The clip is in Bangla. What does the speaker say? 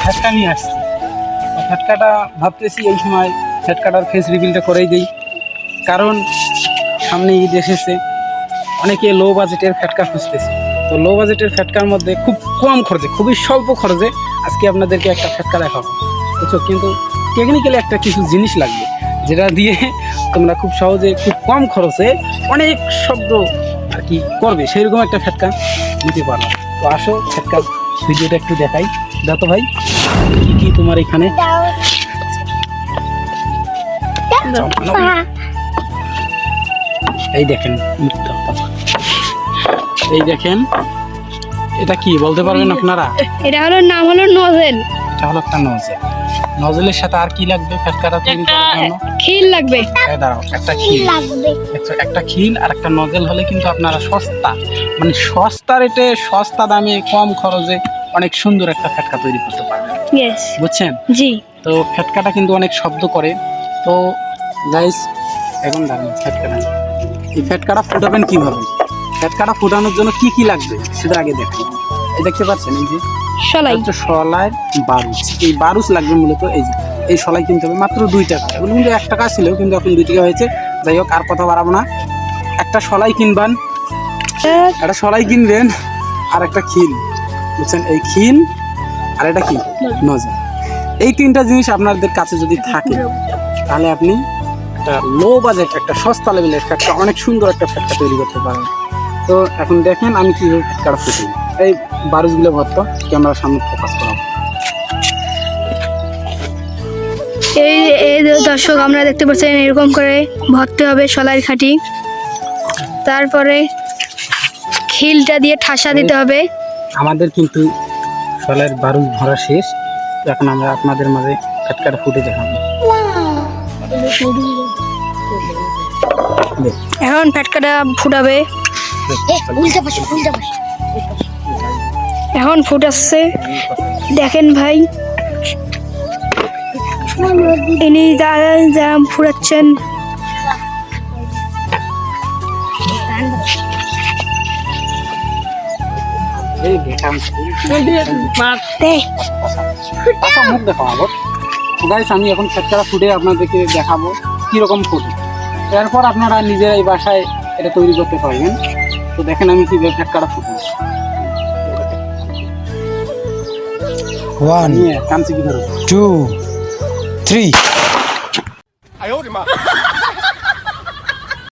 ফ্যাটকা নিয়ে আসছি। ফ্যাটকাটা ভাবতেছি এই সময় ফ্যাটকাটার ফেস রিভিলটা করেই দিই, কারণ সামনে ঈদ এসেছে, অনেকে লো বাজেটের ফ্যাটকা খুঁজতেছে। তো লো বাজেটের ফ্যাটকার মধ্যে খুব কম খরচে, খুবই স্বল্প খরচে আজকে আপনাদেরকে একটা ফ্যাটকা দেখাবো, বুঝছো। কিন্তু টেকনিক্যালি একটা কিছু জিনিস লাগবে, যেটা দিয়ে তোমরা খুব সহজে খুব কম খরচে অনেক শব্দ আর কি করবে, সেইরকম একটা ফ্যাটকা নিতে পারো। তো আসো ফ্যাটকার ভিডিওটা একটু দেখাই। দাও তো ভাই, কি কি তোমার এখানে। এই দেখেন মুক্ত, এই দেখেন, এটা কি বলতে পারবেন আপনারা? এটা হলো নাম হলো নজেল। এটা হলো একটা নজেল। নজেলের সাথে আর কি লাগবে ফ্যাটকাটা তৈরি করার জন্য? খিল লাগবে। এই দাঁড়াও, একটা খিল লাগবে। একটা খিল আর একটা নজেল হলে কিন্তু আপনারা সস্তা, মানে সস্তা রেটে সস্তা দামে কম খরচে অনেক সুন্দর একটা ফ্যাটকা তৈরি করতে পারবেন, ইয়েস, বুঝছেন? জি। তো ফ্যাটকাটা কিন্তু অনেক শব্দ করে। তো গাইস, এখন দাঁড়ান, ফ্যাটকাটা এই ফ্যাটকাটা ফুটাবেন কিভাবে, ফ্যাটকাটা ফুটানোর জন্য কি কি লাগবে সেটা আগে দেখেন। এই দেখতে পাচ্ছেন, এই যে সলাই, হচ্ছে সলাইয়ের বারুচ। এই বারুচ লাগবে মূলত, এই যে এই সলাই কিনতে হবে মাত্র 2 টাকা। এগুলো কিন্তু 1 টাকা ছিল, কিন্তু এখন 2 টাকা হয়েছে। যাই হোক, আর কথা বাড়াবো না। একটা সলাই কিনবেন, একটা সলাই কিনবেন, আর একটা খিল, বুঝছেন? এই খিল আর এটা কি নজেল, এই 3টা জিনিস আপনাদের কাছে যদি থাকে তাহলে আপনি একটা লো বাজেট, একটা সস্তা লেভেলের ফ্যাটকা, অনেক সুন্দর একটা ফ্যাটকা তৈরি করতে পারবেন। তো এখন দেখেন আমি কীভাবে ফ্যাটকাটা ফুটি। এই বারুচগুলো ভরতো, ক্যামেরার সামনে ফোকাস করাবো। এই এই দর্শক, আমরা দেখতে পাচ্ছেন এরকম করে ভরতে হবে সলাই খাঁটি। তারপরে খিলটা দিয়ে ঠাসা দিতে হবে। আমাদের কিন্তু সলাইয়ের বারুচ ভরা শেষ। তো এখন আমরা আপনাদের মাঝে ফ্যাটকাটা ফুটে দেখাবো। এখন ফ্যাটকাটা ফুটাবে। এখন ফুটাচ্ছে, দেখেন ভাই, ইনি যা ফুটাচ্ছেন। এই দেখাম আচ্ছা, মুখ দেখাও আবার। গাইস, আমি এখন ফ্যাটকাটা ফুটে আপনাদেরকে দেখাবো কীরকম ফুটে। এরপর আপনারা নিজেরাই বাসায় এটা তৈরি করতে পারবেন। তো দেখেন আমি কীভাবে ফ্যাটকাটা ফুটে। 1 কামচি কি ধরো 2 3